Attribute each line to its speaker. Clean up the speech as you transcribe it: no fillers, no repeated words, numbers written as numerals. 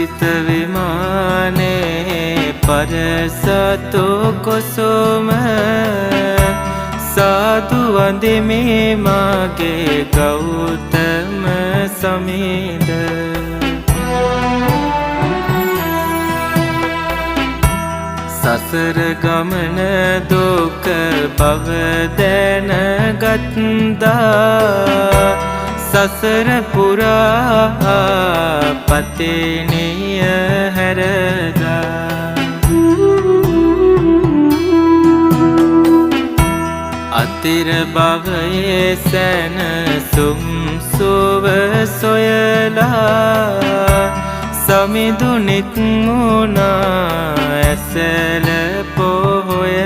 Speaker 1: සිත විමානේ පරසතු කුසුම සාදු වඳිමි මාගේ ගෞතම සමිඳ සසර ගමන දුක බව දැනගත්තා සසර පුරා පතිනිය හැරදා අතිර භවයේ සැනසුම් සුව සොයලා සමිඳු නික්මුණා ඇසල පොහොය